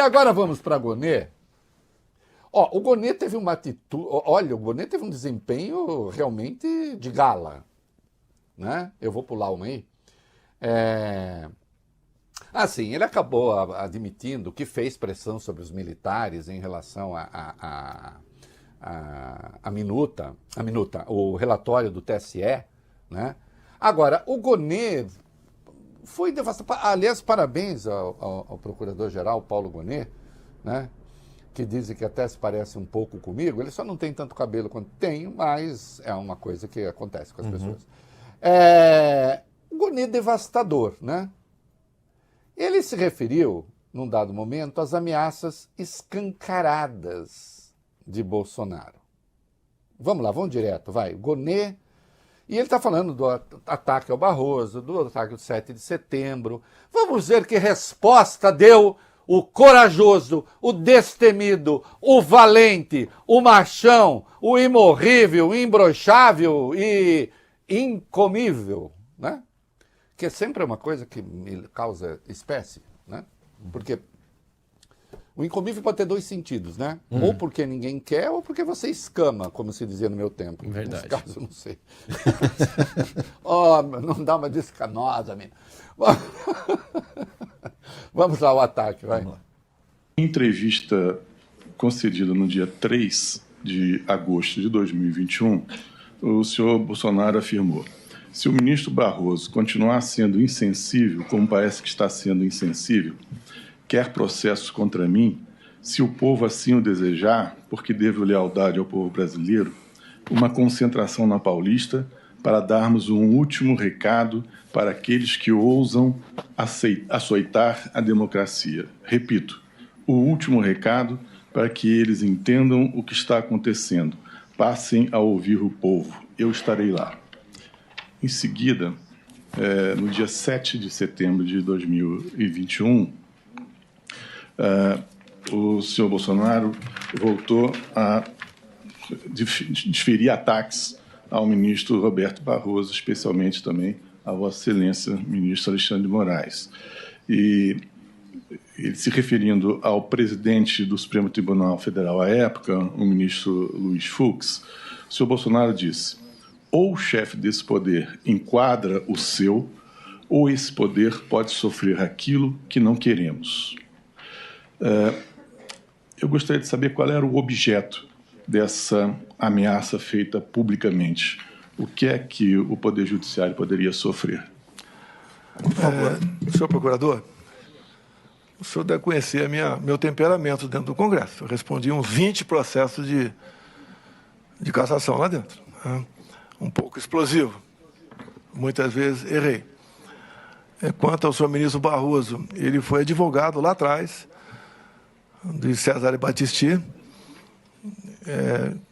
agora vamos para Gonê. Ó, o Gonê teve uma atitude... Olha, o Gonê teve um desempenho realmente de gala, né? Eu vou pular uma aí. Sim, ele acabou admitindo que fez pressão sobre os militares em relação a minuta, o relatório do TSE, né? Agora, o Gonê foi devastador. Aliás, parabéns ao procurador-geral Paulo Gonê, né? Que dizem que até se parece um pouco comigo. Ele só não tem tanto cabelo quanto tenho, mas é uma coisa que acontece com as pessoas. O Gonê devastador, né? Ele se referiu, num dado momento, às ameaças escancaradas de Bolsonaro. Vamos lá, vamos direto, vai. Gonê. E ele está falando do ataque ao Barroso, do ataque do 7 de setembro. Vamos ver que resposta deu o corajoso, o destemido, o valente, o machão, o imorrível, o imbrochável e incomível, né? Que sempre é uma coisa que me causa espécie, né? Porque o incomível pode ter dois sentidos, né? Ou porque ninguém quer, ou porque você escama, como se dizia no meu tempo. Verdade. Nesse caso, eu não sei. Não dá uma descanosa, menina. Vamos lá, o ataque, vai. Em entrevista concedida no dia 3 de agosto de 2021, o senhor Bolsonaro afirmou: se o ministro Barroso continuar sendo insensível, como parece que está sendo insensível, quer processos contra mim, se o povo assim o desejar, porque devo lealdade ao povo brasileiro, uma concentração na Paulista para darmos um último recado para aqueles que ousam açoitar a democracia. Repito, o último recado para que eles entendam o que está acontecendo. Passem a ouvir o povo. Eu estarei lá. Em seguida, no dia 7 de setembro de 2021, o senhor Bolsonaro voltou a desferir ataques ao ministro Roberto Barroso, especialmente também a Vossa Excelência, ministro Alexandre de Moraes. E ele, se referindo ao presidente do Supremo Tribunal Federal à época, o ministro Luiz Fux, o senhor Bolsonaro disse: ou o chefe desse poder enquadra o seu, ou esse poder pode sofrer aquilo que não queremos. Eu gostaria de saber qual era o objeto dessa ameaça feita publicamente. O que é que o Poder Judiciário poderia sofrer? Por favor. Senhor procurador, o senhor deve conhecer meu temperamento dentro do Congresso. Eu respondi uns 20 processos de cassação lá dentro. Um pouco explosivo. Muitas vezes errei. Quanto ao senhor ministro Barroso, ele foi advogado lá atrás, de Cesare Battisti.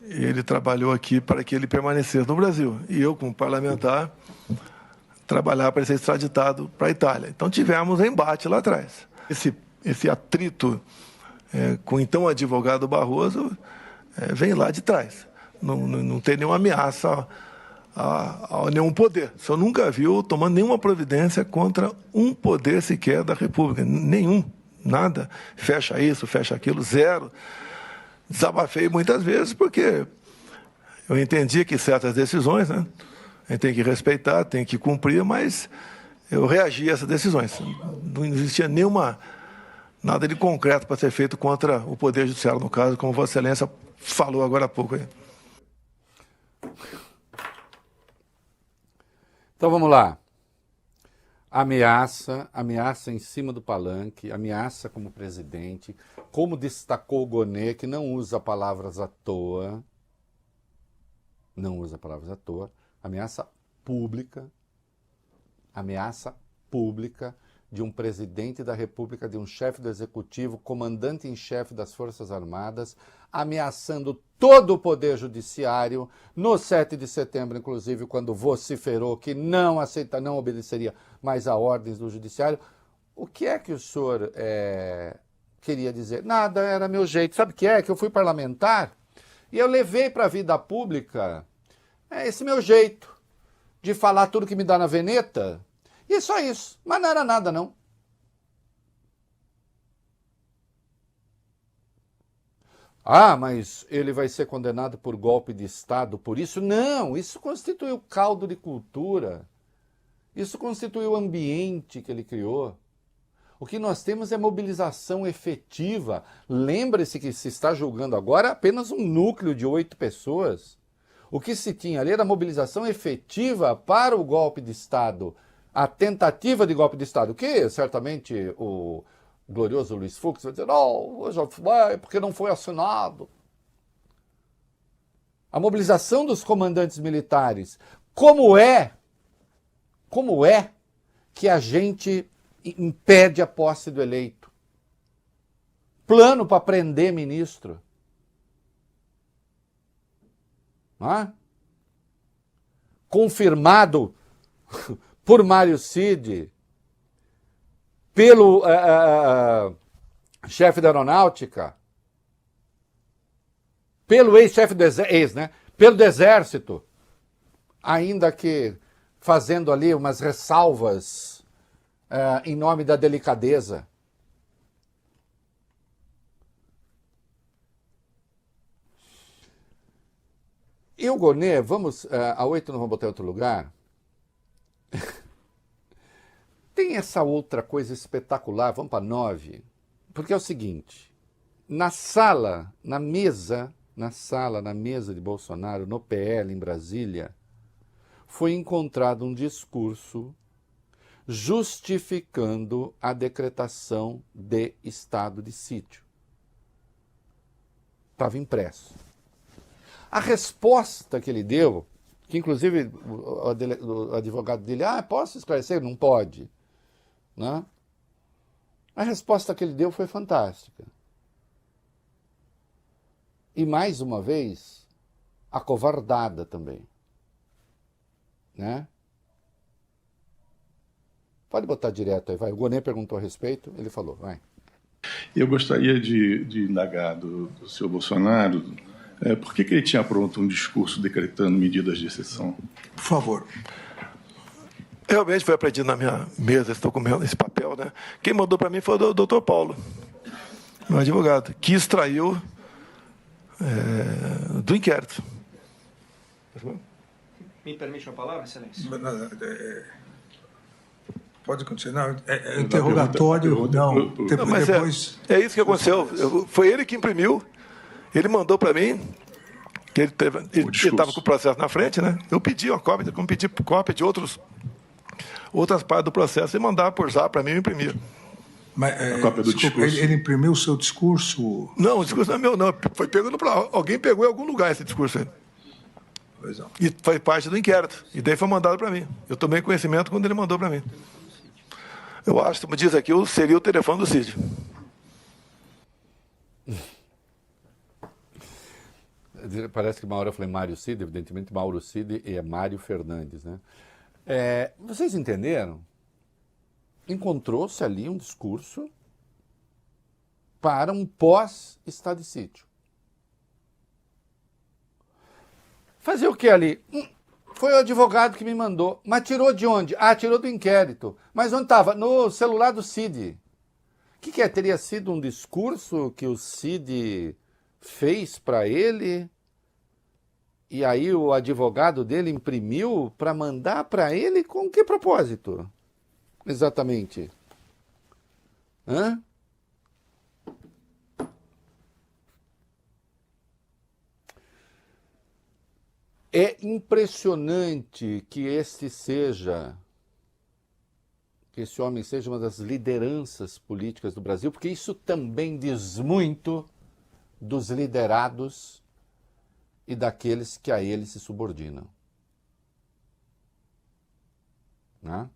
Ele trabalhou aqui para que ele permanecesse no Brasil. E eu, como parlamentar, trabalhava para ele ser extraditado para a Itália. Então, tivemos um embate lá atrás. Esse atrito com o então advogado Barroso vem lá de trás. Não tem nenhuma ameaça a nenhum poder. O senhor nunca viu tomando nenhuma providência contra um poder sequer da República. Nenhum. Nada. Fecha isso, fecha aquilo, zero. Desabafei muitas vezes porque eu entendi que certas decisões, né, a gente tem que respeitar, tem que cumprir, mas eu reagi a essas decisões. Não existia nada de concreto para ser feito contra o Poder Judiciário, no caso, como Vossa Excelência falou agora há pouco aí. Então vamos lá. Ameaça em cima do palanque, ameaça como presidente, como destacou o Gonê, que não usa palavras à toa, ameaça pública de um presidente da República, de um chefe do Executivo, comandante em chefe das Forças Armadas, ameaçando todo o Poder Judiciário, no 7 de setembro, inclusive, quando vociferou que não obedeceria mais a ordens do Judiciário. O que é que o senhor queria dizer? Nada, era meu jeito. Sabe o que é? Que eu fui parlamentar e eu levei para a vida pública esse meu jeito de falar tudo que me dá na veneta. E só isso. Mas não era nada, não. Ah, mas ele vai ser condenado por golpe de Estado por isso? Não, isso constitui o caldo de cultura. Isso constitui o ambiente que ele criou. O que nós temos é mobilização efetiva. Lembre-se que se está julgando agora apenas um núcleo de 8 pessoas. O que se tinha ali era mobilização efetiva para o golpe de Estado, a tentativa de golpe de Estado, que certamente o glorioso Luiz Fux vai dizer, não, hoje vai porque não foi assinado. A mobilização dos comandantes militares, como é que a gente impede a posse do eleito? Plano para prender ministro. Confirmado por Mário Cid, pelo chefe da aeronáutica, pelo ex-chefe do exército, né? Pelo do exército, ainda que fazendo ali umas ressalvas em nome da delicadeza. E o Gonê, vamos, a 8 não vamos botar em outro lugar. Tem essa outra coisa espetacular, vamos para 9, porque é o seguinte, na mesa de Bolsonaro, no PL em Brasília, foi encontrado um discurso justificando a decretação de estado de sítio. Estava impresso. A resposta que ele deu, que inclusive o advogado dele, posso esclarecer? Não pode. Né? A resposta que ele deu foi fantástica. E mais uma vez, acovardada também. Né? Pode botar direto aí, vai. O Gonê perguntou a respeito, ele falou, vai. Eu gostaria de indagar do senhor Bolsonaro por que ele tinha pronto um discurso decretando medidas de exceção. Por favor. Realmente foi aprendido na minha mesa, estou comendo esse papel, né? Quem mandou para mim foi o doutor Paulo, meu advogado, que extraiu do inquérito. Me permite uma palavra, excelência? Pode continuar. Interrogatório, não. Mas depois... é isso que aconteceu. Foi ele que imprimiu. Ele mandou para mim, que ele estava com o processo na frente, né? Eu pedi uma cópia, como pedi cópia de outras partes do processo, e mandava por zap para mim e imprimir. Mas, desculpa, ele imprimiu o seu discurso? Não, o discurso não é meu, não. Foi pegando para alguém pegou em algum lugar esse discurso aí. Pois não. E foi parte do inquérito. E daí foi mandado para mim. Eu tomei conhecimento quando ele mandou para mim. Eu acho, como diz aqui, seria o telefone do Cid. Parece que uma hora eu falei Mário Cid, evidentemente Mauro Cid e é Mário Fernandes, né? Vocês entenderam? Encontrou-se ali um discurso para um pós-estado de sítio. Fazer o que ali? Foi o advogado que me mandou. Mas tirou de onde? Tirou do inquérito. Mas onde estava? No celular do Cid. O que é? Teria sido um discurso que o Cid fez para ele? E aí o advogado dele imprimiu para mandar para ele com que propósito? Exatamente. É impressionante que esse homem seja uma das lideranças políticas do Brasil, porque isso também diz muito dos liderados e daqueles que a ele se subordinam. Né?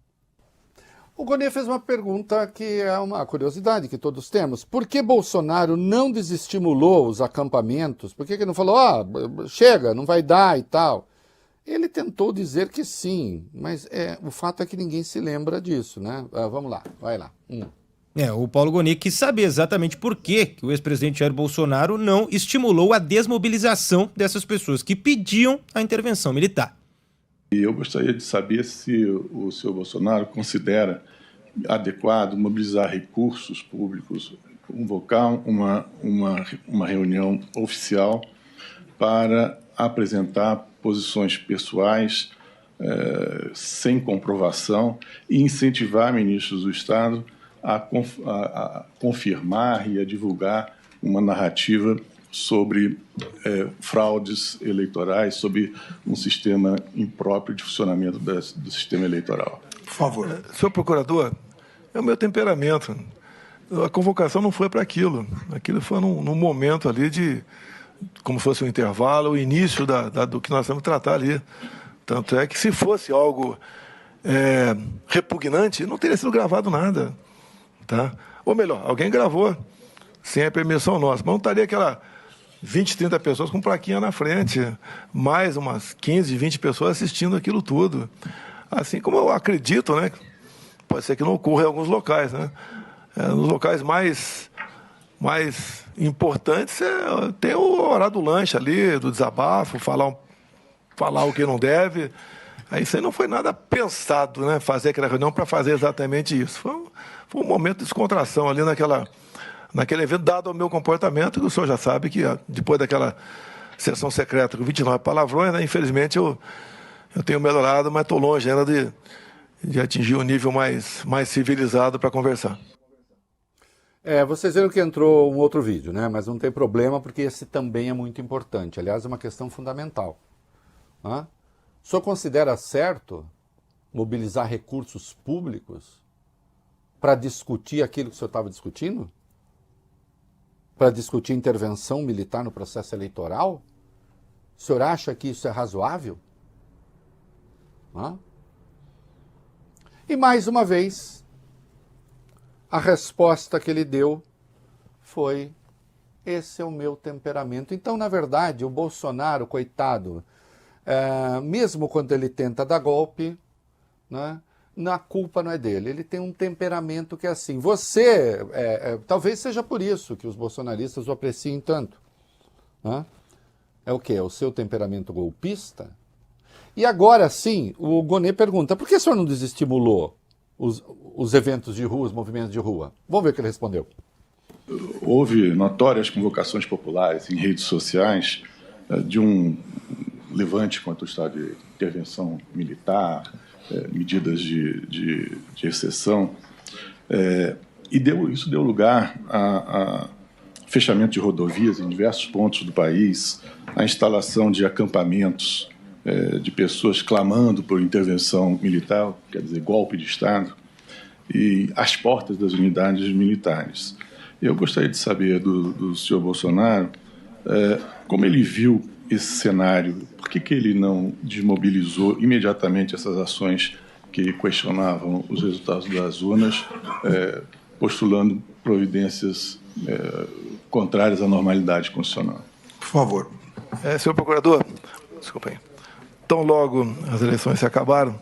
O Gonê fez uma pergunta que é uma curiosidade que todos temos. Por que Bolsonaro não desestimulou os acampamentos? Por que ele não falou, chega, não vai dar e tal? Ele tentou dizer que sim, mas o fato é que ninguém se lembra disso, né? Vamos lá, vai lá. O Paulo Gonê quis saber exatamente por que o ex-presidente Jair Bolsonaro não estimulou a desmobilização dessas pessoas que pediam a intervenção militar. E eu gostaria de saber se o senhor Bolsonaro considera adequado mobilizar recursos públicos convocar uma reunião oficial para apresentar posições pessoais sem comprovação e incentivar ministros do Estado a confirmar e a divulgar uma narrativa sobre fraudes eleitorais, sobre um sistema impróprio de funcionamento do sistema eleitoral. Por favor. Senhor procurador, é o meu temperamento. A convocação não foi para aquilo. Aquilo foi num momento ali de, como se fosse um intervalo, o início do que nós temos que tratar ali. Tanto é que se fosse algo repugnante, não teria sido gravado nada. Tá? Ou melhor, alguém gravou sem a permissão nossa, mas não estaria aquela 20, 30 pessoas com plaquinha na frente, mais umas 15, 20 pessoas assistindo aquilo tudo. Assim como eu acredito, né? Pode ser que não ocorra em alguns locais, né? Nos locais mais importantes, tem o horário do lanche ali, do desabafo, falar o que não deve. Aí isso aí não foi nada pensado, né? Fazer aquela reunião para fazer exatamente isso. Foi um momento de descontração ali naquele evento, dado o meu comportamento, que o senhor já sabe que depois daquela sessão secreta com 29 palavrões, né, infelizmente eu tenho melhorado, mas estou longe ainda de atingir um nível mais civilizado para conversar. Vocês viram que entrou um outro vídeo, né? Mas não tem problema, porque esse também é muito importante. Aliás, é uma questão fundamental. O senhor considera certo mobilizar recursos públicos para discutir aquilo que o senhor estava discutindo? Para discutir intervenção militar no processo eleitoral? O senhor acha que isso é razoável? E mais uma vez, a resposta que ele deu foi: esse é o meu temperamento. Então, na verdade, o Bolsonaro, coitado, mesmo quando ele tenta dar golpe, né, a culpa não é dele. Ele tem um temperamento que é assim. Você, talvez seja por isso que os bolsonaristas o apreciem tanto. Né? É o quê? É o seu temperamento golpista? E agora sim, o Gonê pergunta: por que o senhor não desestimulou os eventos de rua, os movimentos de rua? Vamos ver o que ele respondeu. Houve notórias convocações populares em redes sociais de um levante contra o estado de intervenção militar, medidas de exceção, e isso deu lugar a fechamento de rodovias em diversos pontos do país, a instalação de acampamentos de pessoas clamando por intervenção militar, quer dizer, golpe de Estado, e às portas das unidades militares. Eu gostaria de saber do senhor Bolsonaro como ele viu esse cenário, por que ele não desmobilizou imediatamente essas ações que questionavam os resultados das urnas, postulando providências contrárias à normalidade constitucional? Por favor. Senhor procurador, desculpa aí. Tão logo as eleições se acabaram,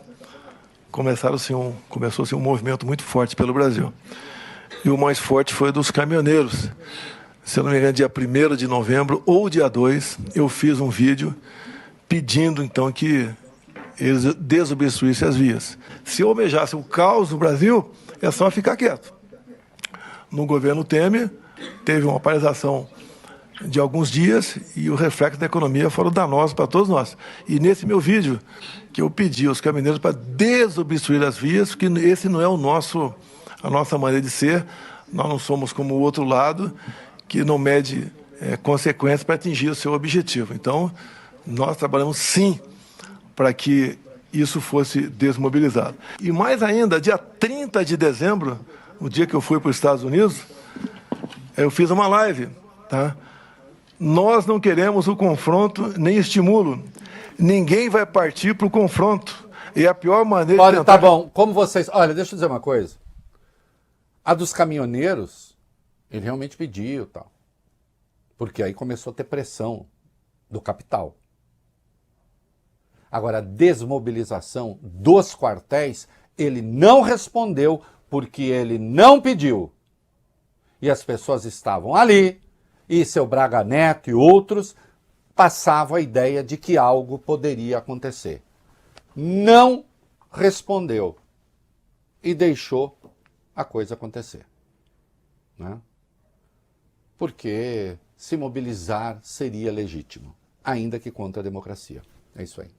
começou-se um movimento muito forte pelo Brasil. E o mais forte foi dos caminhoneiros. Se eu não me engano, dia 1º de novembro ou dia 2, eu fiz um vídeo pedindo, então, que eles desobstruíssem as vias. Se eu almejasse o caos no Brasil, é só ficar quieto. No governo Temer, teve uma paralisação de alguns dias e o reflexo da economia foram danosos para todos nós. E nesse meu vídeo, que eu pedi aos caminhoneiros para desobstruir as vias, porque esse não é a nossa maneira de ser, nós não somos como o outro lado, que não mede consequências para atingir o seu objetivo. Então, nós trabalhamos sim para que isso fosse desmobilizado. E mais ainda, dia 30 de dezembro, o dia que eu fui para os Estados Unidos, eu fiz uma live, tá? Nós não queremos o confronto nem estimulo. Ninguém vai partir para o confronto. E a pior maneira Olha, de tentar... tá bom, como vocês... Olha, deixa eu dizer uma coisa. A dos caminhoneiros, ele realmente pediu e tal. Porque aí começou a ter pressão do capital. Agora, a desmobilização dos quartéis, ele não respondeu porque ele não pediu. E as pessoas estavam ali, e seu Braga Neto e outros passavam a ideia de que algo poderia acontecer. Não respondeu e deixou a coisa acontecer. Né? porque se mobilizar seria legítimo, ainda que contra a democracia. É isso aí.